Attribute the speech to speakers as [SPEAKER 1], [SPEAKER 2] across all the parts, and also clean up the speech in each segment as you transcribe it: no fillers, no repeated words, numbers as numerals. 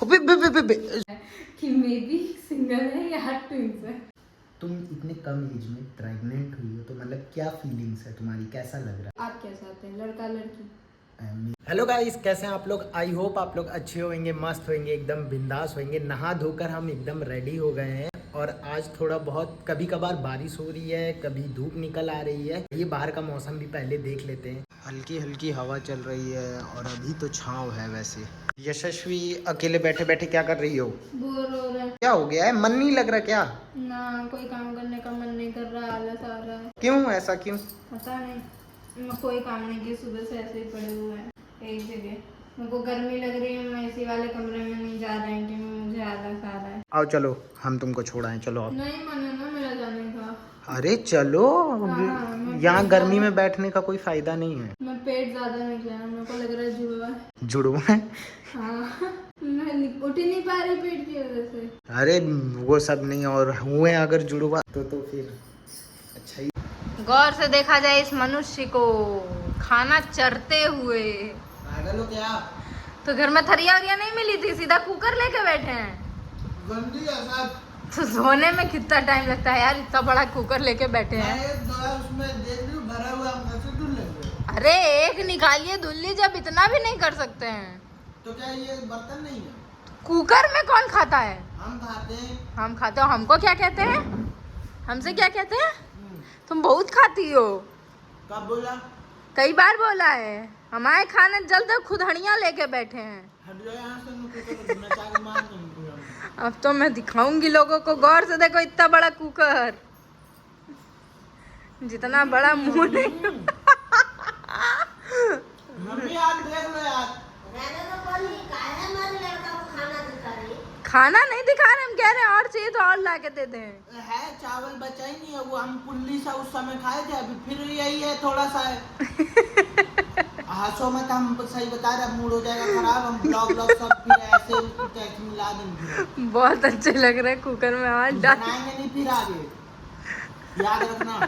[SPEAKER 1] कि may be single है या ट्विंस है।
[SPEAKER 2] तुम इतने कम एज में प्रेग्नेंट हुई हो तो मतलब क्या फीलिंग्स है तुम्हारी, कैसा लग रहा
[SPEAKER 1] आप क्या चाहते हैं, लड़का लड़की?
[SPEAKER 2] है? हेलो गाइस, कैसे हैं आप लोग? आई होप आप लोग अच्छे होंगे, मस्त होंगे, एकदम बिंदास होंगे। नहा धोकर हम एकदम रेडी हो गए हैं और आज थोड़ा बहुत कभी कभार बारिश हो रही है, कभी धूप निकल आ रही है। ये बाहर का मौसम भी पहले देख लेते हैं। हल्की हल्की हवा चल रही है और अभी तो छाँव है। वैसे यशस्वी अकेले बैठे बैठे क्या कर रही हो?
[SPEAKER 1] बोर हो रहा है।
[SPEAKER 2] क्या हो गया है, मन नहीं लग रहा क्या?
[SPEAKER 1] ना, कोई काम करने का मन नहीं कर रहा, आलस आ रहा है।
[SPEAKER 2] क्यों, ऐसा क्यों?
[SPEAKER 1] पता नहीं, मैं कोई काम नहीं की, सुबह से ऐसे ही पड़े हुए हैं एक जगह। मेरे को गर्मी लग रही है, मैं इसी वाले कमरे में नहीं जा रहे हैं कि मुझे आलस आ रहा है।
[SPEAKER 2] आओ चलो, हम तुमको छोड़ाएं, चलो आप।
[SPEAKER 1] नहीं मन है ना मेरा जाने का।
[SPEAKER 2] अरे चलो, यहाँ गर्मी में बैठने का कोई फायदा नहीं है।
[SPEAKER 1] मैं पेट ज्यादा निकला है, मेरे को लग रहा है जुड़वा है।
[SPEAKER 2] जुड़वा है?
[SPEAKER 1] हाँ, मैं उठ ही नहीं पा रही पेट की वजह से।
[SPEAKER 2] अरे वो सब नहीं, और हुए अगर जुड़वा तो फिर अच्छा ही।
[SPEAKER 1] गौर से देखा जाए इस मनुष्य को खाना चरते हुए।
[SPEAKER 2] पागल हो क्या?
[SPEAKER 1] तो घर में थरिया वरिया नहीं मिली थी, सीधा कुकर लेके बैठे हैं।
[SPEAKER 2] गंदी है सब।
[SPEAKER 1] तो सोने में कितना टाइम लगता है यार, इतना बड़ा कुकर लेके बैठे हैं।
[SPEAKER 2] उसमें देख रही हूँ भरा हुआ, हम कैसे धुल लेंगे?
[SPEAKER 1] अरे एक निकालिए धुल लीजिए, अब इतना भी नहीं कर सकते हैं।
[SPEAKER 2] तो क्या ये बर्तन नहीं है?
[SPEAKER 1] कुकर में कौन खाता है?
[SPEAKER 2] हम खाते हैं।
[SPEAKER 1] हम खाते हो, हमको क्या कहते हैं? हमसे क्या कहते हैं? तुम बहुत खाती हो।
[SPEAKER 2] कब बोला?
[SPEAKER 1] कई बार बोला है। हमारे खाने जल्द खुदहड़ियाँ लेके बैठे हैं।
[SPEAKER 2] हट जाओ यहाँ से, कुकर में चाक मार दूंगी।
[SPEAKER 1] अब तो मैं दिखाऊंगी लोगों को, गौर से देखो इतना बड़ा कुकर, जितना बड़ा मुंह नहीं।
[SPEAKER 2] मम्मी आप देख लो यार।
[SPEAKER 1] खाना नहीं दिखा रहे, हम कह रहे हैं और चाहिए तो और ला के दे दें।
[SPEAKER 2] है चावल बचा ही नहीं है, वो हम पुल्ली सा उस समय खाए थे, अभी फिर यही है थोड़ा सा है। हंसो मत, हम सही बता रहे, मूड हो जाएगा खराब, हम ब्लॉग सब फिर ऐसे टैक्स मिला देंगे।
[SPEAKER 1] बहुत अच्छे लग रहे हैं कुकर में हाथ डाल।
[SPEAKER 2] बनाएंगे नहीं फिर आगे, याद रखना।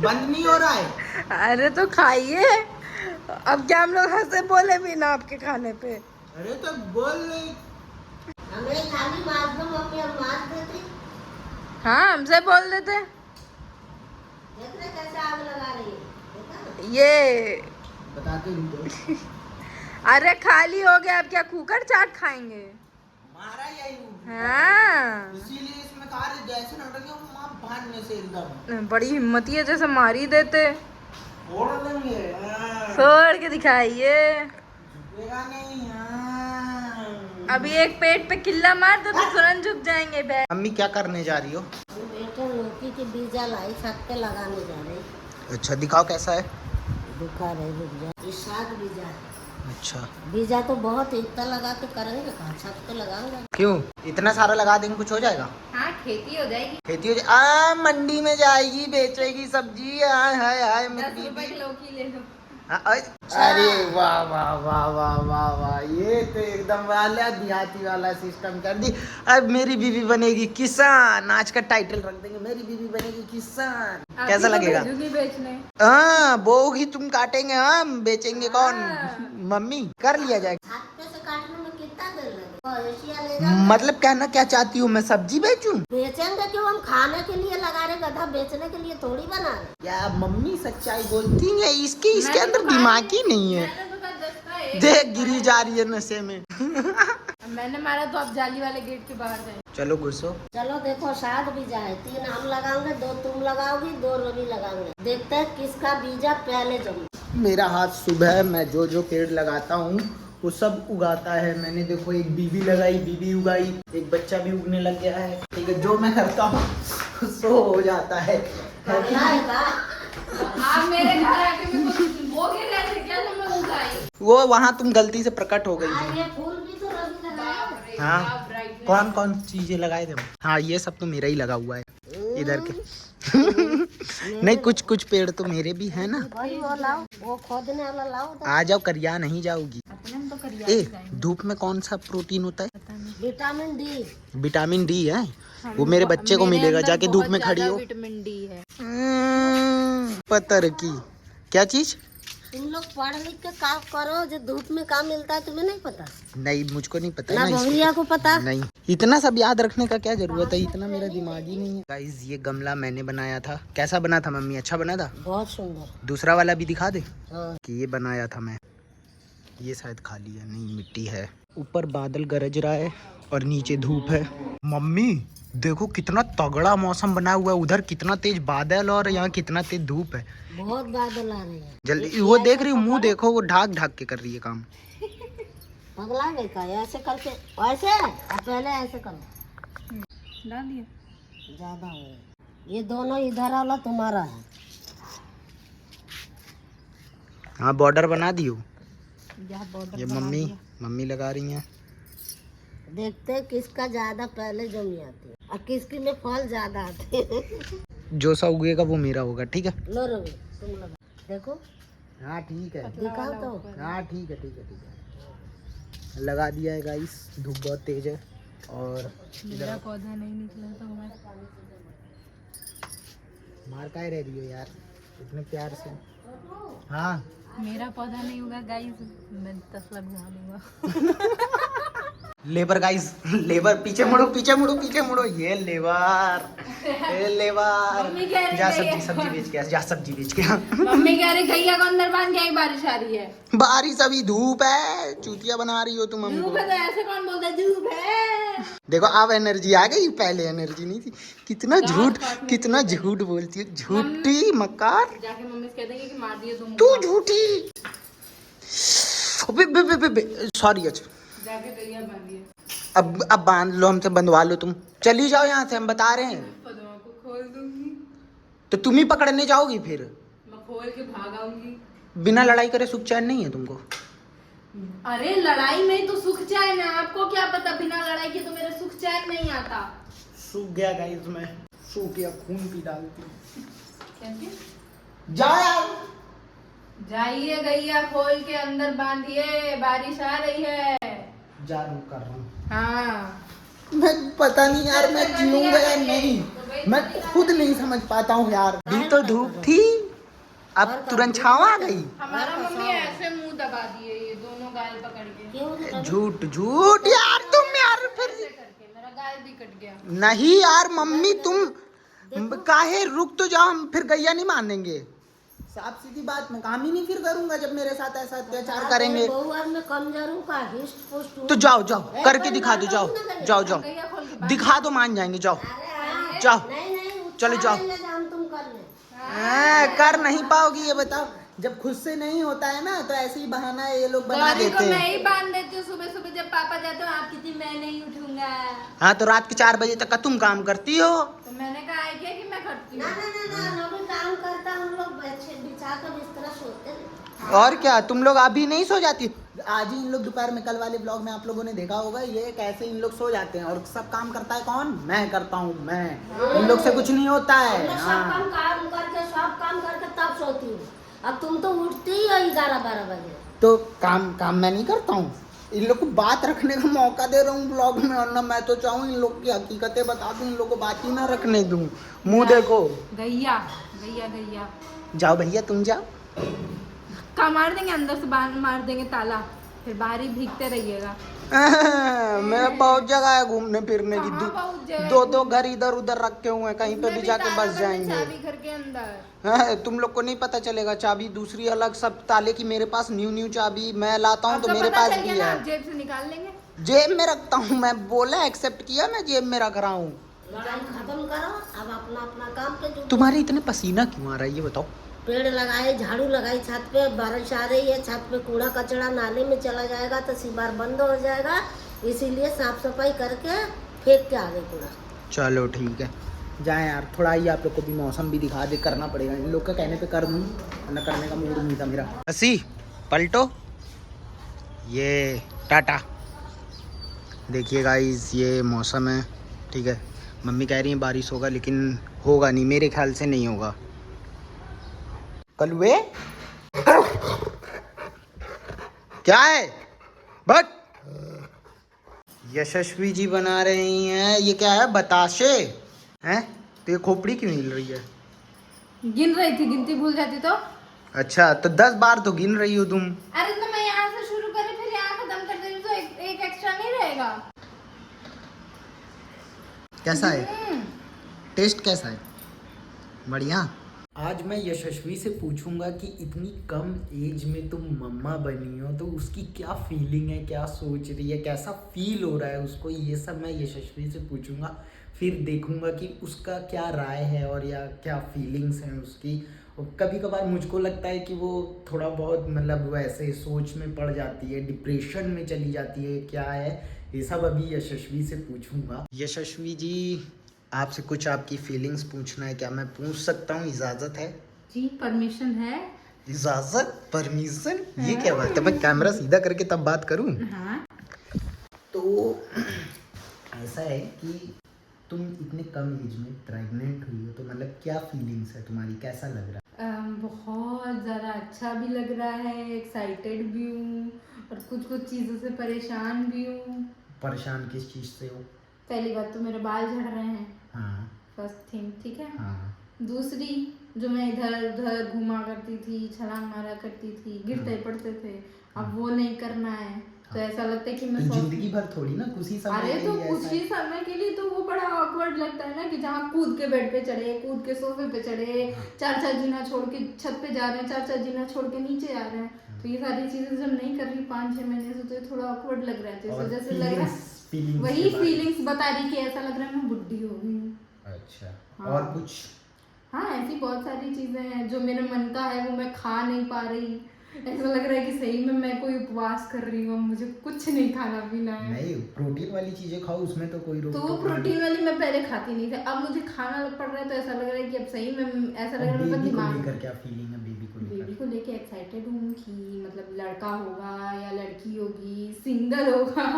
[SPEAKER 2] बंद नहीं हो रहा है।
[SPEAKER 1] अरे तो खाइए, अब क्या हम लोग हंसे बोले भी ना आपके खाने पे।
[SPEAKER 2] अरे तो बोल रही,
[SPEAKER 3] हमें खाली मार दो, मम्मी हम मार देते।
[SPEAKER 1] हाँ हमसे बोल देते।
[SPEAKER 3] देख रहे कैसे आग लगा रही है,
[SPEAKER 1] ये
[SPEAKER 2] बताते तो।
[SPEAKER 1] अरे खाली हो गया, अब क्या कुकर चाट खाएंगे?
[SPEAKER 2] मारा यही।
[SPEAKER 1] हाँ
[SPEAKER 2] इसीलिए इसमें कहा रहे जैसे नौटंकी मां भागने से एकदम
[SPEAKER 1] बड़ी हिम्मती है, जैसे मार ही देते।
[SPEAKER 2] फोड़ देंगे।
[SPEAKER 1] फोड़ के दिखाइए।
[SPEAKER 2] झुकेगा नहीं।
[SPEAKER 1] अभी एक पेट पे किल्ला मार दो तो तुरंत झुक जाएंगे। बैग
[SPEAKER 2] मम्मी क्या करने जा रही हो?
[SPEAKER 3] बेटे लौकी की बीजा लाई, छत पे लगाने जा रही।
[SPEAKER 2] अच्छा दिखाओ कैसा है।
[SPEAKER 3] दिखा रहे, रुक जा। ये 7 बीजा है।
[SPEAKER 2] अच्छा
[SPEAKER 3] बीजा तो बहुत इतना लगा के करेंगे, कहाँ छत पे लगाऊंगा।
[SPEAKER 2] क्यों इतना सारा लगा देंगे, कुछ हो जाएगा?
[SPEAKER 1] हाँ खेती हो जाएगी।
[SPEAKER 2] खेती हो जाए, मंडी में जाएगी, बेचेगी सब्जी। हाय
[SPEAKER 1] 10 रुपए की लौकी ले लो।
[SPEAKER 2] अरे वाह वाह वाह वाह वाह वाह, ये तो एकदम वाला देहाती वाला सिस्टम कर दी। अब मेरी बीवी बनेगी किसान, आज का टाइटल रख देंगे, मेरी बीवी बनेगी किसान। कैसा लगेगा?
[SPEAKER 1] बेचने।
[SPEAKER 2] हाँ बोगी, तुम काटेंगे, हम बेचेंगे कौन? मम्मी कर लिया जाएगा।
[SPEAKER 3] छत पे से काटने में कितना देर लगे? एशिया ले जा।
[SPEAKER 2] मतलब कहना क्या चाहती हूँ, मैं सब्जी बेचूं?
[SPEAKER 3] बेचेंगे क्यों, हम खाने के लिए लगा रहे, गधा बेचने के लिए थोड़ी बना रहे।
[SPEAKER 2] क्या मम्मी सच्चाई बोलती है? इसके अंदर दिमाग ही नहीं है। देख गिरी जा रही है नशे में।
[SPEAKER 1] मैंने मारा तो आप जाली वाले गेट के बाहर जाए।
[SPEAKER 2] चलो घुसो।
[SPEAKER 3] चलो देखो 7 बीजा है, 3 हम लगाओगे, 2 तुम लगाओगी, 2 रवि लगाओगे। देखते हैं किसका बीजा पहले जमे।
[SPEAKER 2] मेरा हाथ सुबह मैं जो पेड़ लगाता हूँ वो सब उगाता है। मैंने देखो एक बीबी लगाई, बीबी उगाई, एक बच्चा भी उगने लग गया है। ठीक है, जो मैं करता हूँ सो हो जाता है।
[SPEAKER 1] आप मेरे घर आके मेरे को बोगे कैसे, क्या मैं उगाई?
[SPEAKER 2] वो वहाँ तुम गलती से प्रकट हो गई थी।
[SPEAKER 3] ये फूल भी तो रवि लगाया।
[SPEAKER 2] हाँ कौन कौन चीजें लगाए थे? हाँ ये सब तो मेरा ही लगा हुआ है इधर के। नहीं कुछ पेड़ तो मेरे भी है ना।
[SPEAKER 3] वही वो लाओ, वो खोदने वाला लाओ।
[SPEAKER 2] आ जाओ, करिया नहीं जाओगी।
[SPEAKER 1] तो
[SPEAKER 2] ए धूप में कौन सा प्रोटीन होता है?
[SPEAKER 3] Vitamin D.
[SPEAKER 2] विटामिन डी है, वो मेरे बच्चे को मिलेगा, जाके धूप में खड़ी हो।
[SPEAKER 1] विटामिन डी है।
[SPEAKER 2] पतर की क्या चीज?
[SPEAKER 3] तुम लोग पढ़ लिख के काम करो, जो धूप में काम मिलता है तुम्हें नहीं पता?
[SPEAKER 2] नहीं, मुझको नहीं पता
[SPEAKER 3] ना
[SPEAKER 2] ना इसको।
[SPEAKER 3] भैया को पता?
[SPEAKER 2] नहीं, इतना सब याद रखने का क्या जरूरत है, इतना मेरा दिमाग ही नहीं है। गाइस ये गमला मैंने बनाया था। कैसा बना था मम्मी? अच्छा बना था?
[SPEAKER 3] बहुत सुंदर।
[SPEAKER 2] दूसरा वाला भी दिखा दे।
[SPEAKER 3] हाँ।
[SPEAKER 2] कि ये बनाया था मैं। ये शायद खाली है, नहीं मिट्टी है। ऊपर बादल गरज रहा है और नीचे धूप है। मम्मी देखो कितना तगड़ा मौसम बना हुआ है, उधर कितना तेज बादल और यहाँ कितना तेज धूप है।
[SPEAKER 3] बहुत बादल आ रहे हैं।
[SPEAKER 2] जल्दी वो देख रही हूँ, मुंह देखो, वो ढाक ढाक के कर रही है काम।
[SPEAKER 3] पगला गई का? ऐसे करके ऐसे, और पहले ऐसे करो।
[SPEAKER 1] डाल दिया।
[SPEAKER 3] ज्यादा हो गया। ये दोनों इधर वाला तुम्हारा है।
[SPEAKER 2] हाँ बॉर्डर बना दियो।
[SPEAKER 1] बॉर्डर
[SPEAKER 2] ये मम्मी लगा रही हैं।
[SPEAKER 3] देखते हैं किसका ज्यादा पहले जमी आती है और किसकी में फल ज्यादा आते हैं।
[SPEAKER 2] जो सा उगेगा वो मेरा होगा, ठीक है?
[SPEAKER 3] लो रवि तुम लगा देखो।
[SPEAKER 2] हाँ ठीक है।
[SPEAKER 3] दिखाओ तो।
[SPEAKER 2] हाँ ठीक है ठीक है ठीक है। लगा दिया है गाइस। धूप बहुत तेज है और
[SPEAKER 1] मेरा पौधा नहीं निकला तो
[SPEAKER 2] मार काय रह रही हो यार इतने प्यार से। हाँ
[SPEAKER 1] मेरा पौधा नहीं होगा गाइस, मैं तसला घुमा दूंगा।
[SPEAKER 2] लेबर गाइस, लेबर पीछे मुड़ो पीछे मुड़ो पीछे मुड़ो। ये लेबर, ये लेबर।
[SPEAKER 1] मम्मी कह रही
[SPEAKER 2] जा
[SPEAKER 1] है
[SPEAKER 2] सब्जी बेच के आ, जा सब्जी बेच के आ।
[SPEAKER 1] मम्मी कह रही गैया को अंदर बांध के बारिश आ रही है।
[SPEAKER 2] बारिश अभी धूप है, चूतिया बना रही हो तुम हमको।
[SPEAKER 1] धूप है तो ऐसे कौन बोलता है धूप है?
[SPEAKER 2] देखो अब एनर्जी आ गई, पहले एनर्जी नहीं थी। कितना झूठ बोलती है, झूठी मक्कार।
[SPEAKER 1] जाके मम्मी से कह देंगे कि मार दिए तुम।
[SPEAKER 2] तू झूठी। सॉरी। अच्छा
[SPEAKER 1] जाके गैया बांधिए।
[SPEAKER 2] अब बांध लो, हमसे बंधवा लो, तुम चली जाओ यहाँ से, हम बता रहे हैं।
[SPEAKER 1] पदमा को खोल दूंगी।
[SPEAKER 2] तो तुम ही पकड़ने जाओगी फिर?
[SPEAKER 1] मैं खोल के भाग आऊंगी।
[SPEAKER 2] बिना लड़ाई करे सुख चैन नहीं है तुमको?
[SPEAKER 1] अरे लड़ाई में तो सुख चैन है, आपको क्या पता बिना लड़ाई के तो मेरा सुख चैन नहीं आता।
[SPEAKER 2] सूख गया गाइस, मैं सूख गया, खून पी डालती।
[SPEAKER 1] कैसे?
[SPEAKER 2] जा यार।
[SPEAKER 1] जाइए गैया खोल के अंदर बांधिए, बारिश आ रही है।
[SPEAKER 2] जा रुक कर रहा हूँ।
[SPEAKER 1] हाँ
[SPEAKER 2] मैं पता नहीं यार, मैं जीऊंगा या नहीं, मैं खुद नहीं समझ पाता हूँ यार। अभी तो धूप थी, अब तुरंत छाँव आ गई।
[SPEAKER 1] हमारा मम्मी ऐसे मुंह दबा दिए ये दोनों गाल पकड़ के।
[SPEAKER 3] क्यों?
[SPEAKER 2] झूठ झूठ यार तुम यार फिर।
[SPEAKER 1] ऐसे करके मेरा गाल भी कट गया।
[SPEAKER 2] नहीं यार मम्मी तुम काहे, रुक तो जाओ, हम फिर गैया नहीं मानेंगे। साफ सीधी बात, मैं काम ही नहीं फिर करूंगा जब मेरे साथ ऐसा अत्याचार करेंगे।
[SPEAKER 3] बहुआर में कमजोरों का हिस्ट पुष्ट हूँ।
[SPEAKER 2] तो जाओ जाओ करके दिखा दो, जाओ जाओ जाओ
[SPEAKER 1] गैया खोल के
[SPEAKER 2] दिखा दो, मान जाएंगे। जाओ जाओ
[SPEAKER 3] नहीं
[SPEAKER 2] चलो जाओ।
[SPEAKER 3] तुम कर ले।
[SPEAKER 2] कर नहीं पाओगी ये बताओ, जब खुद से नहीं होता है ना तो ऐसे ही बहाना ये लोग बना
[SPEAKER 1] गौरी को
[SPEAKER 2] देते
[SPEAKER 1] मैं
[SPEAKER 2] हैं।
[SPEAKER 1] ही बांध देती हूँ सुबह सुबह जब पापा जाते हो, आप कितनी मैं नहीं उठूंगा।
[SPEAKER 2] हाँ तो रात के 4 बजे तक का तुम काम करती हो।
[SPEAKER 1] तो मैंने कहा है क्या कि मैं करती
[SPEAKER 3] ना
[SPEAKER 1] हूँ।
[SPEAKER 3] ना ना ना, अभी काम करता हम लोग बिछा कर बिस्तर सोते हैं।
[SPEAKER 2] और क्या तुम लोग अभी नहीं सो जाती? आज ही इन लोग दोपहर में, कल वाले ब्लॉग में आप लोगों ने देखा होगा ये कैसे इन लोग सो जाते हैं। और सब काम करता है कौन? मैं करता हूँ। मैं इन लोग से कुछ नहीं होता है।
[SPEAKER 3] सब
[SPEAKER 2] हाँ
[SPEAKER 3] काम करके तब सोती हूँ। अब तुम तो उठती ही हो 11-12 बजे।
[SPEAKER 2] तो काम मैं नहीं करता हूँ, इन लोग को बात रखने का मौका दे रहा हूँ ब्लॉग में, वरना मैं तो चाहूँ इन लोग की हकीकतें बता दूँ, इन लोग को बात ही ना रखने दूँ। मुंह देखो।
[SPEAKER 1] गैया गैया गैया
[SPEAKER 2] जाओ भैया तुम जाओ।
[SPEAKER 1] का मार देंगे अंदर से, बाहर मार देंगे ताला, फिर बाहर ही भीगते रहिएगा।
[SPEAKER 2] मेरा बहुत जगह है घूमने फिरने की।
[SPEAKER 1] कहाँ बहुत जगह है?
[SPEAKER 2] दो घर इधर उधर रखे हुए हैं, कहीं पे भी जाके बस जाएंगे।
[SPEAKER 1] चाबी घर के अंदर।
[SPEAKER 2] हाँ, तुम लोग को नहीं पता चलेगा, चाबी दूसरी अलग, सब ताले की मेरे पास न्यू चाबी मैं लाता हूँ, तो मेरे पास भी है।
[SPEAKER 1] जेब से निकाल लेंगे।
[SPEAKER 2] जेब में रखता हूँ मैं, बोला एक्सेप्ट किया, मैं जेब में रख रहा हूँ।
[SPEAKER 3] लड़ाई खत्म करो, अब अपना अपना काम पे जुटो।
[SPEAKER 2] तुम्हारे इतने पसीना क्यों आ रहा है ये बताओ?
[SPEAKER 3] पेड़ लगाए, झाड़ू लगाई छत पे, बारिश आ रही है, छत पे कूड़ा कचरा नाले में चला जाएगा तो सीबार बंद हो जाएगा, इसीलिए साफ सफाई करके फेंक के आ गए कूड़ा।
[SPEAKER 2] चलो ठीक है, जाएं यार। थोड़ा ही आप लोग को भी मौसम भी दिखा दे, करना पड़ेगा, इन लोग का कहने पे कर दूँ, वरना करने का मूड नहीं था मेरा। हसी पलटो, ये टाटा। देखिए गाइस ये मौसम है, ठीक है। मम्मी कह रही है बारिश होगा, लेकिन होगा नहीं, मेरे ख्याल से नहीं होगा। कलुए क्या है? बट यशस्वी जी बना रही हैं, ये क्या है? बताशे हैं? तो ये खोपड़ी क्यों हिल रही है?
[SPEAKER 1] गिन रही थी, गिनती भूल जाती तो।
[SPEAKER 2] अच्छा तो 10 बार तो गिन रही हो तुम।
[SPEAKER 1] अरे तो मैं यहाँ से शुरू करी फिर यहाँ खत्म कर देती तो एक एक्स्ट्रा नहीं रहेगा।
[SPEAKER 2] कैसा है टेस्ट, कैसा है? बढ़िया। आज मैं यशस्वी से पूछूंगा कि इतनी कम एज में तुम मम्मा बनी हो तो उसकी क्या फीलिंग है, क्या सोच रही है, कैसा फील हो रहा है उसको, ये सब मैं यशस्वी से पूछूंगा। फिर देखूंगा कि उसका क्या राय है और या क्या फीलिंग्स हैं उसकी। और कभी कभार मुझको लगता है कि वो थोड़ा बहुत मतलब वैसे सोच में पड़ जाती है, डिप्रेशन में चली जाती है, क्या है ये सब अभी यशस्वी से पूछूंगा। यशस्वी जी, आपसे कुछ आपकी फीलिंग्स पूछना है, क्या मैं पूछ सकता हूँ? इजाज़त है?
[SPEAKER 1] जी परमिशन है।
[SPEAKER 2] इजाज़त, परमिशन, ये क्या बात है? मैं कैमरा सीधा करके तब बात करूँ?
[SPEAKER 1] हाँ।
[SPEAKER 2] तो ऐसा है कि तुम इतने कम एज में प्रेग्नेंट हुई हो तो मतलब क्या फीलिंग्स है तुम्हारी, कैसा लग रहा है?
[SPEAKER 1] बहुत ज़्यादा अच्छा भी लग रहा है, एक्साइटेड भी हूँ और कुछ कुछ चीज़ों से परेशान भी हूँ।
[SPEAKER 2] परेशान किस चीज़ से हो?
[SPEAKER 1] पहली बात तो मेरे बाल झड़ रहे हैं,
[SPEAKER 2] हाँ
[SPEAKER 1] फर्स्ट थिंग, ठीक है।
[SPEAKER 2] हाँ
[SPEAKER 1] दूसरी, जो मैं इधर उधर घूमा करती थी, छलांग मारा करती थी, गिरते पड़ते थे, अब वो नहीं करना है। तो ऐसा लगता है कि मैं
[SPEAKER 2] तो जिंदगी भर थोड़ी ना, कुछ ही समय
[SPEAKER 1] अरे
[SPEAKER 2] के
[SPEAKER 1] तो
[SPEAKER 2] लिए
[SPEAKER 1] कुछ
[SPEAKER 2] ऐसा
[SPEAKER 1] ही
[SPEAKER 2] है।
[SPEAKER 1] समय के लिए तो वो बड़ा ऑकवर्ड लगता है ना कि जहाँ कूद के बेड पे चढ़े, कूद के सोफे पे चढ़े, चार चार जीना छोड़ के छत पे जा रहे हैं, चार चार जीना छोड़ के नीचे आ रहे हैं। तो ये सारी चीजें जब नहीं कर रही 5-6 महीने से तो ये थोड़ा ऑकवर्ड लग रहा है। तो इस वजह से लग रहा है, वही फीलिंग्स बता रही कि ऐसा लग रहा है मैं बुढ़ी हो गई हूँ।
[SPEAKER 2] अच्छा
[SPEAKER 1] हाँ।
[SPEAKER 2] और कुछ?
[SPEAKER 1] हाँ ऐसी बहुत सारी चीजें हैं जो मेरे मन का है वो मैं खा नहीं पा रही। ऐसा लग रहा है कि सही में मैं कोई उपवास कर रही हूँ, मुझे कुछ नहीं खाना पीना है।
[SPEAKER 2] नहीं, प्रोटीन वाली चीजें खाओ, उसमें तो कोई रोक
[SPEAKER 1] तो वो
[SPEAKER 2] टोक
[SPEAKER 1] प्रोटीन वाली मैं पहले खाती नहीं थी, अब मुझे खाना पड़ रहा है तो ऐसा लग रहा है कि अब सही में ऐसा लग रहा है मेरा
[SPEAKER 2] बेबी को
[SPEAKER 1] दिमाग।
[SPEAKER 2] लेकर क्या फीलिंग है? बेबी को
[SPEAKER 1] बेबी
[SPEAKER 2] लेकर
[SPEAKER 1] को लेके एक्साइटेड हूँ कि मतलब लड़का होगा या लड़की होगी, सिंगल होगा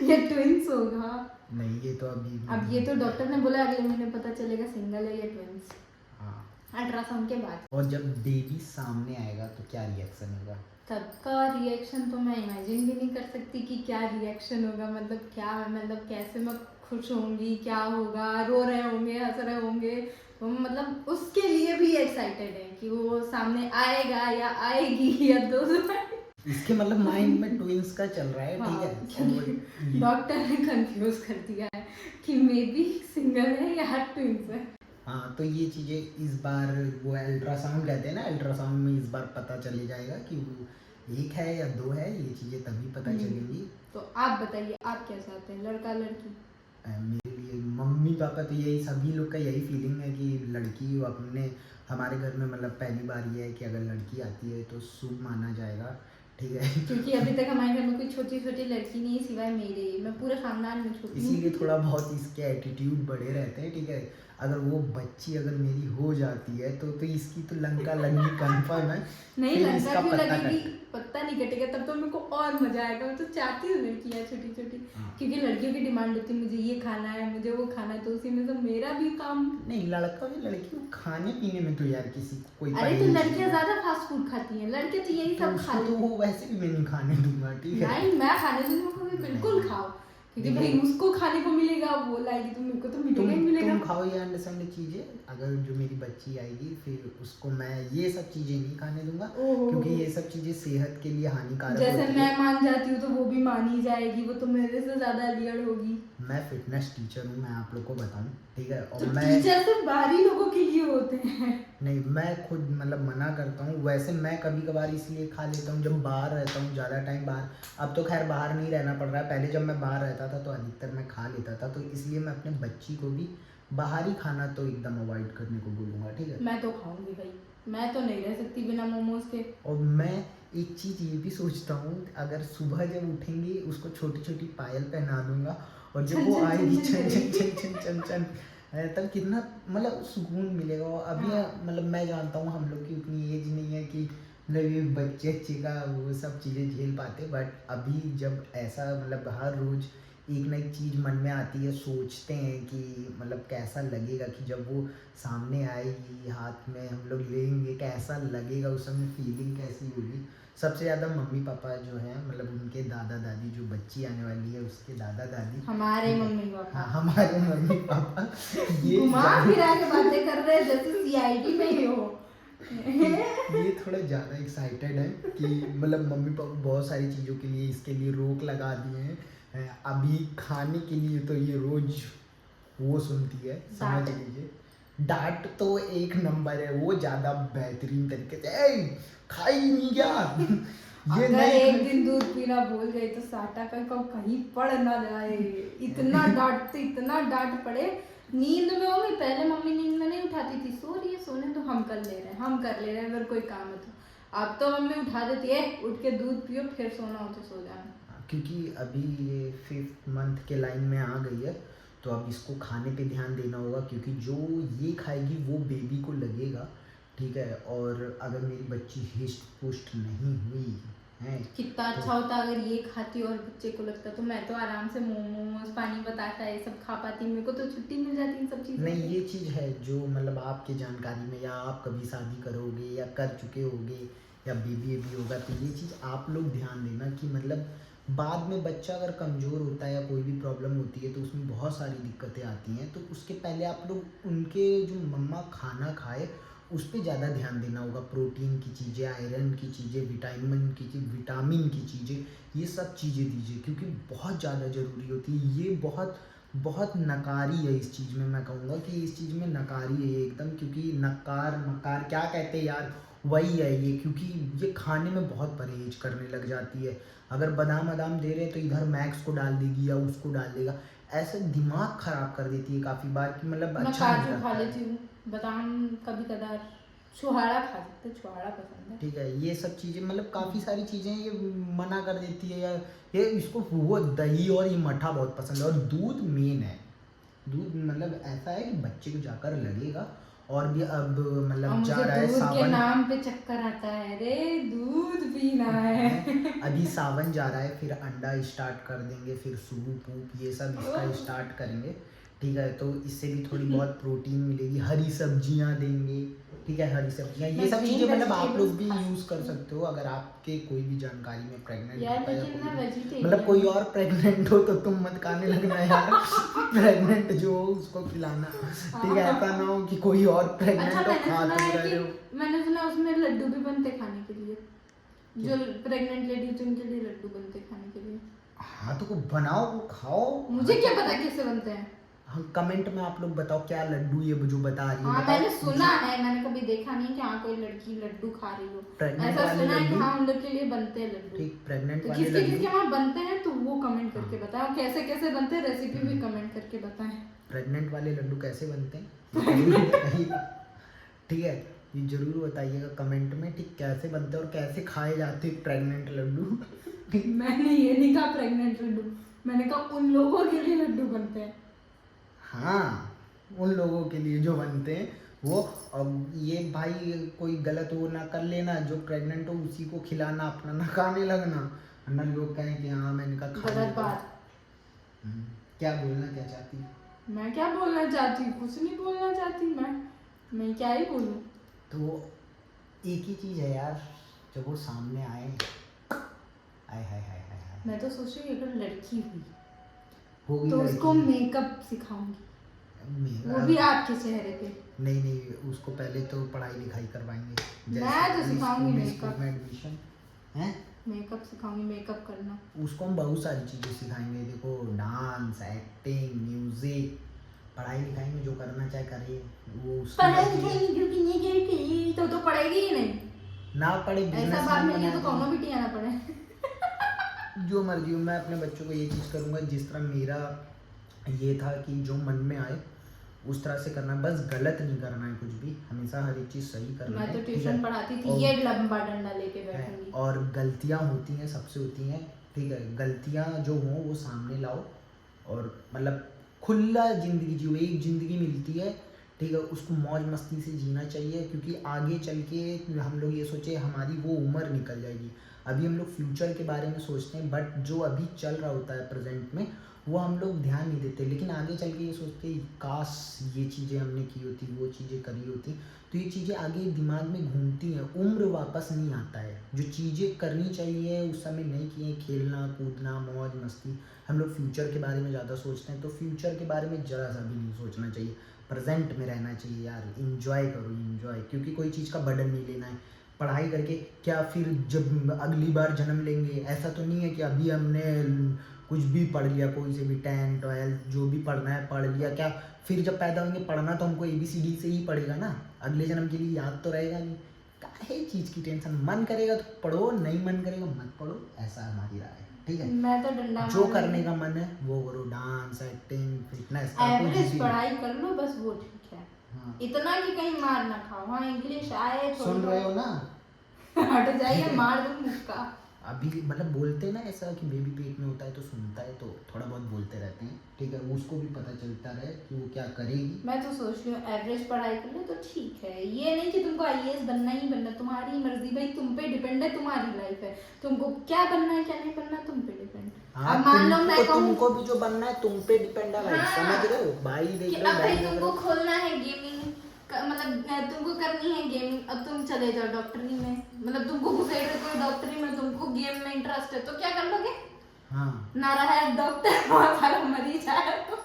[SPEAKER 1] या ट्विंस होगा।
[SPEAKER 2] नहीं, ये तो अभी
[SPEAKER 1] अब ये तो डॉक्टर ने बोला अगले महीने पता चलेगा सिंगल है या ट्विंस,
[SPEAKER 2] हाँ।
[SPEAKER 1] अल्ट्रासाउंड के बाद।
[SPEAKER 2] और जब बेबी सामने आएगा तो क्या रिएक्शन होगा?
[SPEAKER 1] तब का रिएक्शन तो मैं इमेजिन भी नहीं कर सकती कि क्या रिएक्शन होगा, मतलब क्या, मतलब कैसे मैं खुश होंगी, क्या होगा, रो रहे होंगे, हंस रहे होंगे। तो मतलब उसके लिए भी एक्साइटेड है कि वो सामने आएगा या आएगी या दोनों।
[SPEAKER 2] इसके मतलब माइंड में ट्विंस का चल रहा है, ठीक है।
[SPEAKER 1] क्योंकि डॉक्टर ने कंफ्यूज कर दिया है कि मे बी सिंगल है या ट्विंस है।
[SPEAKER 2] हाँ, तो ये चीज़ें इस बार वो अल्ट्रासाउंड कहते हैं ना, अल्ट्रासाउंड में इस बार पता चले जाएगा कि वो एक है या दो है, ये चीज़ें तभी पता चलेंगी।
[SPEAKER 1] तो आप बताइए आप क्या चाहते हैं, लड़का लड़की?
[SPEAKER 2] मेरे लिए मम्मी पापा तो यही, सभी लोग का यही फीलिंग है कि लड़की हो। अपने हमारे घर में मतलब पहली बार ये है कि अगर लड़की आती है तो शुभ माना जाएगा, ठीक है।
[SPEAKER 1] क्योंकि अभी तक हमारे घर में कोई छोटी छोटी लड़की नहीं है सिवाय मेरे, मैं पूरे खानदान में छोटी हूँ।
[SPEAKER 2] इसीलिए थोड़ा बहुत इसके एटीट्यूड बढ़े रहते हैं, ठीक है। अगर वो बच्ची अगर मेरी हो जाती है तो इसकी तो लंका लगनी कंफर्म है।
[SPEAKER 1] नहीं
[SPEAKER 2] फिर
[SPEAKER 1] लंका
[SPEAKER 2] इसका
[SPEAKER 1] क्यों
[SPEAKER 2] पत्ता
[SPEAKER 1] लगेगी,
[SPEAKER 2] कट।
[SPEAKER 1] पत्ता नहीं कटेगा तब तो मेरे को और मजा आएगा। मैं तो चाहती हूँ लड़कियाँ छोटी छोटी, क्योंकि लड़कियों की डिमांड होती है मुझे ये खाना है, मुझे वो खाना है, तो उसी में तो मेरा भी काम।
[SPEAKER 2] नहीं, लड़का भी लड़की को खाने पीने में तो यार किसी को कोई
[SPEAKER 1] अरे तो लड़कियाँ ज्यादा फास्ट फूड खाती हैं, लड़के तो यही सब खा
[SPEAKER 2] तो वो वैसे भी मैं नहीं खाने दूंगा, ठीक है।
[SPEAKER 1] नहीं मैं खाने दूंगा, बिल्कुल खाओ, क्योंकि भाई उसको खाने को मिलेगा, वो लाएगी तो मेरे को तो मिलेगा ही मिलेगा।
[SPEAKER 2] तुम खाओ ये अंडरस्टैंड चीजें। अगर जो मेरी बच्ची आएगी फिर उसको मैं ये सब चीजें नहीं खाने दूंगा, क्योंकि ये सब चीजें सेहत के लिए हानिकारक
[SPEAKER 1] जैसे
[SPEAKER 2] होती
[SPEAKER 1] मैं
[SPEAKER 2] है।
[SPEAKER 1] मान जाती हूँ तो वो भी मान ही जाएगी, वो तो मेरे से ज्यादा लियड होगी।
[SPEAKER 2] मैं फिटनेस टीचर हूँ, मैं आप लोग को बताऊँ, ठीक है। और
[SPEAKER 1] तो
[SPEAKER 2] मैं
[SPEAKER 1] टीचर सिर्फ बाहरी लोगों के लिए होते हैं।
[SPEAKER 2] नहीं, मैं खुद मतलब मना करता हूँ। वैसे मैं कभी कभार इसलिए खा लेता हूँ जब बाहर रहता हूँ, ज़्यादा टाइम बाहर। अब तो खैर बाहर नहीं रहना पड़ रहा है, पहले जब मैं बाहर रहता था तो अधिकतर मैं खा लेता था, तो इसलिए मैं अपने बच्ची को भी बाहरी खाना तो एकदम अवॉइड करने को बोलूँगा, ठीक है।
[SPEAKER 1] मैं तो खाऊंगी भाई, मैं तो नहीं रह सकती बिना मोमोज के।
[SPEAKER 2] और मैं एक चीज़ ये भी सोचता हूँ, अगर सुबह जब उठेंगी उसको छोटी छोटी पायल पहना दूंगा, और जब वो आएगी चन चन चन चन चन चन तब कितना मतलब सुकून मिलेगा। और अभी मतलब मैं जानता हूँ हम लोग की उतनी एज नहीं है कि मतलब ये बच्चे का वो सब चीज़ें झेल पाते, बट अभी जब ऐसा मतलब हर रोज़ एक ना एक चीज़ मन में आती है, सोचते हैं कि मतलब कैसा लगेगा कि जब वो सामने आएगी, हाथ में हम लोग लेंगे, कैसा लगेगा, उस समय फीलिंग कैसी होगी। सबसे ज़्यादा मम्मी पापा जो हैं, मतलब उनके दादा दादी, जो बच्ची आने वाली है उसके दादा दादी,
[SPEAKER 1] हमारे मम्मी पापा,
[SPEAKER 2] हाँ हमारे मम्मी पापा ये
[SPEAKER 1] घुमा फिरा के बातें कर रहे हैं जैसे सीआईडी में ही हो।
[SPEAKER 2] ये थोड़ा ज़्यादा एक्साइटेड है कि मतलब मम्मी पापा बहुत सारी चीज़ों के लिए इसके लिए रोक लगा दिए हैं। अभी खाने के लिए तो ये रोज वो सुनती है, समझ लीजिए। डांट तो एक नंबर है, वो ज़्यादा बेहतरीन तरीके से "ए, खा ही नहीं क्या ये
[SPEAKER 1] अगर
[SPEAKER 2] नहीं
[SPEAKER 1] एक दिन दूध पीना भूल गई तो साटा का कहीं पड़ ना जाए। इतना डांट पड़े। नींद में होंगी, पहले मम्मी नींद में नहीं उठाती थी, सो रही है सोने तो हम कर ले रहे हैं अगर कोई काम है तो। अब तो मम्मी उठा देती है, उठ के दूध पियो फिर सोना हो तो सो जाना।
[SPEAKER 2] क्योंकि अभी ये 5th मंथ के लाइन में आ गई है, तो अब इसको खाने पे ध्यान देना होगा, क्योंकि जो ये खाएगी वो बेबी को लगेगा, ठीक है। और अगर मेरी बच्ची हिस्ट पुष्ट नहीं हुई है
[SPEAKER 1] कितना अच्छा होता अगर ये खाती और बच्चे को लगता, तो मैं तो आराम से मोमोज, पानी बताता ये सब खा पाती, मेरे को तो छुट्टी मिल जाती इन सब चीज़ों
[SPEAKER 2] नहीं।
[SPEAKER 1] से।
[SPEAKER 2] ये चीज़ है जो मतलब आपके जानकारी में, या आप कभी शादी करोगे या कर चुके होगे या बेबी होगा, तो ये चीज़ आप लोग ध्यान देना कि मतलब बाद में बच्चा अगर कमज़ोर होता है या कोई भी प्रॉब्लम होती है तो उसमें बहुत सारी दिक्कतें आती हैं। तो उसके पहले आप लोग उनके जो मम्मा खाना खाए उस पर ज़्यादा ध्यान देना होगा। प्रोटीन की चीज़ें, आयरन की चीज़ें, विटामिन की चीज़ें, ये सब चीज़ें दीजिए, क्योंकि बहुत ज़्यादा ज़रूरी होती है। ये बहुत नकारी है इस चीज़ में, मैं कहूँगा कि इस चीज़ में नकारी है एकदम, क्योंकि नकार क्या कहते हैं यार, वही है ये। क्योंकि ये खाने में बहुत परहेज करने लग जाती है। अगर बादाम दे रहे हैं तो इधर मैक्स को डाल देगी या उसको डाल देगा, ऐसे दिमाग ख़राब कर देती है काफ़ी बार कि मतलब
[SPEAKER 1] मैं
[SPEAKER 2] अच्छा नहीं
[SPEAKER 1] काजू खा
[SPEAKER 2] लगता है।
[SPEAKER 1] लेती हूँ, बादाम कभी कदार, छुहारा खा सकते, छुहारा पसंद है।
[SPEAKER 2] ठीक है, ये सब चीज़ें मतलब काफ़ी सारी चीज़ें ये मना कर देती है। या ये इसको वो दही और ये मठा बहुत पसंद है, और दूध मेन है। दूध मतलब ऐसा है कि बच्चे को जाकर लगेगा। और भी अब
[SPEAKER 1] और
[SPEAKER 2] मतलब
[SPEAKER 1] मुझे
[SPEAKER 2] जा रहा है
[SPEAKER 1] दूध के
[SPEAKER 2] सावन,
[SPEAKER 1] नाम पे चक्कर आता है, रे दूध पीना है।
[SPEAKER 2] अभी सावन जा रहा है, फिर अंडा स्टार्ट कर देंगे, फिर सूप वूप ये सब इसका स्टार्ट करेंगे, ठीक है। तो इससे भी थोड़ी बहुत प्रोटीन मिलेगी। हरी सब्जियां देंगे, ठीक है, हरी सब्जियां, ये
[SPEAKER 1] मैं
[SPEAKER 2] सब
[SPEAKER 1] green
[SPEAKER 2] चीज़ें मतलब आप लोग भी
[SPEAKER 1] vegetables
[SPEAKER 2] यूज़ कर सकते हो अगर आपके कोई भी जानकारी में प्रेग्नेंट
[SPEAKER 1] यार,
[SPEAKER 2] होता है या
[SPEAKER 1] लेकिन
[SPEAKER 2] कोई
[SPEAKER 1] मैं
[SPEAKER 2] भी-
[SPEAKER 1] वेजिटेरियन
[SPEAKER 2] मतलब कोई और प्रेग्नेंट हो तो तुम मत खाने लगना यार। प्रेग्नेंट जो हो उसको खिलाना, ठीक है। ऐसा ना हो कि कोई और प्रेग्नेंट
[SPEAKER 1] अच्छा,
[SPEAKER 2] हो खा तुम रहे हो।
[SPEAKER 1] मैंने सुना उसमें लड्डू भी बनते खाने के लिए, जो प्रेग्नेंट लेडीज उनके लिए लड्डू बनते खाने के लिए।
[SPEAKER 2] हाँ तो बनाओ, वो खाओ।
[SPEAKER 1] मुझे क्या पता कैसे बनते हैं।
[SPEAKER 2] हाँ, कमेंट में आप लोग बताओ क्या लड्डू ये जो बता रही है,
[SPEAKER 1] हाँ,
[SPEAKER 2] बताओ।
[SPEAKER 1] मैंने सुना है, मैंने कभी देखा नहीं कि हाँ कोई लड़की लड्डू खा रही हो।
[SPEAKER 2] प्रेग्नेंट
[SPEAKER 1] ऐसा
[SPEAKER 2] वाले
[SPEAKER 1] सुना है कि
[SPEAKER 2] लड्डू,
[SPEAKER 1] हाँ उन लोग के लिए बनते हैं लड्डू।
[SPEAKER 2] ठीक, प्रेग्नेंट
[SPEAKER 1] तो
[SPEAKER 2] वाले
[SPEAKER 1] किसके
[SPEAKER 2] लड्डू।
[SPEAKER 1] किसके वहाँ बनते हैं तो वो कमेंट करके बताओ, कैसे कैसे बनते हैं, रेसिपी भी कमेंट करके बताएं।
[SPEAKER 2] प्रेग्नेंट वाले लड्डू कैसे बनते हैं ये जरूर बताइएगा, ठीक है। ये जरूर बताइएगा कमेंट में, ठीक, कैसे बनते हैं और कैसे खाए जाते हैं प्रेग्नेंट लड्डू।
[SPEAKER 1] मैंने ये नहीं कहा प्रेग्नेंट लड्डू, मैंने कहा उन लोगों के लिए लड्डू बनते हैं।
[SPEAKER 2] हाँ, उन लोगों के लिए जो बनते हैं वो। अब ये भाई कोई गलत वो ना कर लेना, जो प्रेग्नेंट हो उसी को खिलाना, अपना ना खाने लगना, वरना लोग कहें कि हाँ मैंने कहा खा
[SPEAKER 1] गलत
[SPEAKER 2] लिया।
[SPEAKER 1] बात।
[SPEAKER 2] क्या बोलना क्या चाहती है?
[SPEAKER 1] मैं क्या बोलना चाहती हूँ, कुछ नहीं बोलना चाहती मैं क्या ही बोलूँ।
[SPEAKER 2] तो एक ही चीज़ है यार, जब वो सामने आए, आए हाय हाय हाय हाय,
[SPEAKER 1] मैं तो सोच रही हूँ अगर लड़की हुई
[SPEAKER 2] होगी
[SPEAKER 1] तो उसको
[SPEAKER 2] लड़की।
[SPEAKER 1] मेकअप सिखाऊंगी, वो
[SPEAKER 2] मेरा
[SPEAKER 1] भी आपके चेहरे पे।
[SPEAKER 2] नहीं, उसको पहले तो पढ़ाई लिखाई करवाएंगे।
[SPEAKER 1] मैं तो सिखाऊंगी
[SPEAKER 2] स्कूल
[SPEAKER 1] मेकअप।
[SPEAKER 2] में एडमिशन है,
[SPEAKER 1] मेकअप सिखाऊंगी, मेकअप करना।
[SPEAKER 2] उसको हम बहुत सारी चीज़ें सिखाएंगे। देखो, डांस, एक्टिंग, म्यूजिक, पढ़ाई लिखाई में जो करना चाहे करिए, वो उसकी
[SPEAKER 1] पढ़ाई
[SPEAKER 2] मर्जी है।
[SPEAKER 1] लिखाई क्योंकि नहीं करती तो पढ़ेगी ही नहीं।
[SPEAKER 2] ना पढ़े
[SPEAKER 1] ऐसा
[SPEAKER 2] बिजनेस
[SPEAKER 1] बात नहीं है तो
[SPEAKER 2] बना
[SPEAKER 1] कौनो भी टिया ना पढ़े।
[SPEAKER 2] दे। जो मर्जी हो, मैं अपने बच्चों को ये चीज़ करूँगा जिस तरह मेरा ये था कि जो मन में आए उस तरह से करना है। बस गलत नहीं करना है कुछ भी, हमेशा हर एक चीज़ सही करना है।
[SPEAKER 1] मैं तो
[SPEAKER 2] ठीक है?
[SPEAKER 1] ट्यूशन पढ़ाती थी,
[SPEAKER 2] और-
[SPEAKER 1] ये लंबा डंडा लेके
[SPEAKER 2] है,
[SPEAKER 1] बैठूंगी।
[SPEAKER 2] और गलतियाँ होती हैं, सबसे होती हैं, ठीक है। गलतियाँ जो हों वो सामने लाओ, और मतलब खुला ज़िंदगी जियो। एक ज़िंदगी मिलती है, ठीक है, उसको मौज मस्ती से जीना चाहिए। क्योंकि आगे चल के हम लोग ये सोचे हमारी वो उम्र निकल जाएगी। अभी हम लोग फ्यूचर के बारे में सोचते हैं, बट जो अभी चल रहा होता है प्रेजेंट में वो हम लोग ध्यान नहीं देते। लेकिन आगे चल के ये सोचते हैं काश ये चीज़ें हमने की होती, वो चीज़ें करी होती। तो ये चीज़ें आगे दिमाग में घूमती हैं। उम्र वापस नहीं आता है। जो चीज़ें करनी चाहिए उस समय नहीं किए, खेलना कूदना, मौज मस्ती। हम लोग फ्यूचर के बारे में ज़्यादा सोचते हैं, तो फ्यूचर के बारे में ज़रा सा भी नहीं सोचना चाहिए। प्रेजेंट में रहना चाहिए यार, इंजॉय करो इंजॉय, क्योंकि कोई चीज़ का बर्डन नहीं लेना है। पढ़ाई करके क्या फिर जब अगली बार जन्म लेंगे, ऐसा तो नहीं है कि अभी हमने कुछ भी पढ़ लिया, कोई से भी 10 12 जो भी पढ़ना है पढ़ लिया, क्या फिर जब पैदा होंगे पढ़ना तो हमको ABCD से ही पड़ेगा ना, अगले जन्म के लिए याद तो रहेगा नहीं। काहे चीज़ की टेंशन, मन करेगा तो पढ़ो, नहीं मन करेगा मत पढ़ो, ऐसा हमारी राय है, ठीक है।
[SPEAKER 1] मैं तो डंडा
[SPEAKER 2] जो करने का मन है वो करो, डांस, एक्टिंग, फिटनेस,
[SPEAKER 1] एवरेज पढ़ाई कर लो बस, वो ठीक है।
[SPEAKER 2] हाँ।
[SPEAKER 1] इतना कि कहीं मार ना खाओ। हाँ इंग्लिश आए तो
[SPEAKER 2] सुन रहे हो ना,
[SPEAKER 1] हट जाइए, मार दूं मुक्का।
[SPEAKER 2] अभी मतलब बोलते ना ऐसा कि बेबी पेट में होता है तो सुनता है, तो थोड़ा बहुत बोलते रहते हैं, ठीक है, उसको भी पता चलता रहे कि वो क्या करेगी।
[SPEAKER 1] मैं तो सोच रही हूँ एवरेज पढ़ाई कर ले तो ठीक है, ये नहीं कि तुमको IAS बनना ही बनना, तुम्हारी मर्जी भाई, तुम पे डिपेंड है, तुम्हारी लाइफ है, तुमको क्या बनना है क्या नहीं बनना तुम पे डिपेंड।
[SPEAKER 2] हाँ,
[SPEAKER 1] अब मान लो मैं कहूँ
[SPEAKER 2] तुमको भी जो बनना है तुम पे डिपेंड है भाई,
[SPEAKER 1] हाँ,
[SPEAKER 2] समझ रहे हो भाई,
[SPEAKER 1] कि
[SPEAKER 2] देख
[SPEAKER 1] अब
[SPEAKER 2] रहे हो
[SPEAKER 1] भाई
[SPEAKER 2] भाई,
[SPEAKER 1] तुमको खोलना है गेमिंग, मतलब तुमको करनी है गेमिंग, अब तुम चले जाओ डॉक्टरी में, मतलब तुमको घुसेड़ रहे कोई डॉक्टरी में, तुमको गेम में इंटरेस्ट है तो क्या कर लोगे?
[SPEAKER 2] हाँ
[SPEAKER 1] ना रहा है डॉक्टर, बहुत सारा मरीज है तो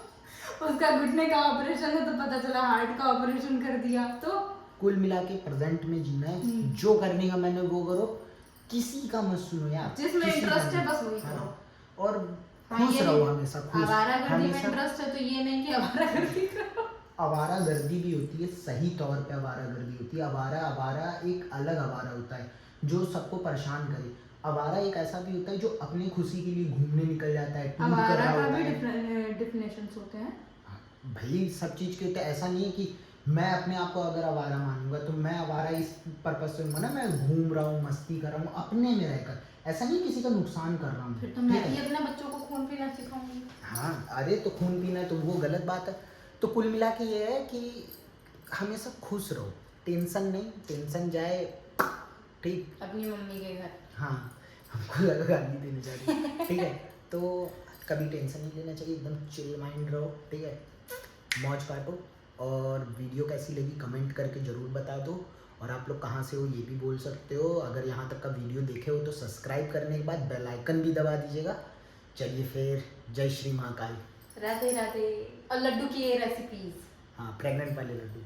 [SPEAKER 1] उसका घुटने का ऑपरेशन है तो पता चला हार्ट का ऑपरेशन कर दिया, तो
[SPEAKER 2] कुल मिला के प्रेजेंट में जीना है, जो करने का मैंने वो करो, किसी का मत सुनो यार,
[SPEAKER 1] जिसमें
[SPEAKER 2] किसी का
[SPEAKER 1] इंटरेस्ट है
[SPEAKER 2] नहीं।
[SPEAKER 1] बस वही करो।
[SPEAKER 2] हाँ, और
[SPEAKER 1] हाँ,
[SPEAKER 2] खुश
[SPEAKER 1] ये
[SPEAKER 2] रहो
[SPEAKER 1] नहीं,
[SPEAKER 2] हमेशा, खुश
[SPEAKER 1] आवारागर्दी में
[SPEAKER 2] हमेशा।
[SPEAKER 1] इंटरेस्ट है तो ये नहीं कि आवारागर्दी करो।
[SPEAKER 2] आवारागर्दी भी होती है, सही तौर पे आवारागर्दी होती है। आवारा एक अलग आवारा होता है जो सबको परेशान करे। आवारा एक ऐसा भी होता है जो अपनी खुशी के लिए घूमने निकल जाता है, टूर कर
[SPEAKER 1] आवारा
[SPEAKER 2] रहा
[SPEAKER 1] का
[SPEAKER 2] होता
[SPEAKER 1] भी
[SPEAKER 2] है।
[SPEAKER 1] डिफिनेशंस होते हैं
[SPEAKER 2] भाई सब चीज़ के होते हैं, ऐसा नहीं है कि मैं अपने आप को अगर आवारा मानूंगा तो मैं आवारा इस पर्पज से हूँ ना, मैं घूम रहा हूँ, मस्ती कर रहा हूँ अपने में रहकर, ऐसा नहीं किसी का नुकसान कर रहा हूँ।
[SPEAKER 1] फिर तो मैं भी अपने बच्चों को खून पीना सिखाऊंगी।
[SPEAKER 2] हाँ, अरे तो खून पीना तो वो गलत बात है। तो कुल मिला के ये है कि हमेशा खुश रहो, टेंशन नहीं, टेंशन जाए, ठीक।
[SPEAKER 1] अपनी मम्मी के घर।
[SPEAKER 2] हाँ, हमको लगा गाली देने जा रही, ठीक है। तो कभी टेंशन नहीं लेना चाहिए, एकदम चिल माइंड रहो, ठीक है, मौज काटो। और वीडियो कैसी लगी कमेंट करके ज़रूर बता दो, और आप लोग कहाँ से हो ये भी बोल सकते हो। अगर यहाँ तक का वीडियो देखे हो तो सब्सक्राइब करने के बाद बेल आइकन भी दबा दीजिएगा। चलिए फिर, जय श्री महाकाल।
[SPEAKER 1] राधे राधे। और लड्डू की ये रेसिपीज।
[SPEAKER 2] हाँ, प्रेग्नेंट वाले लड्डू।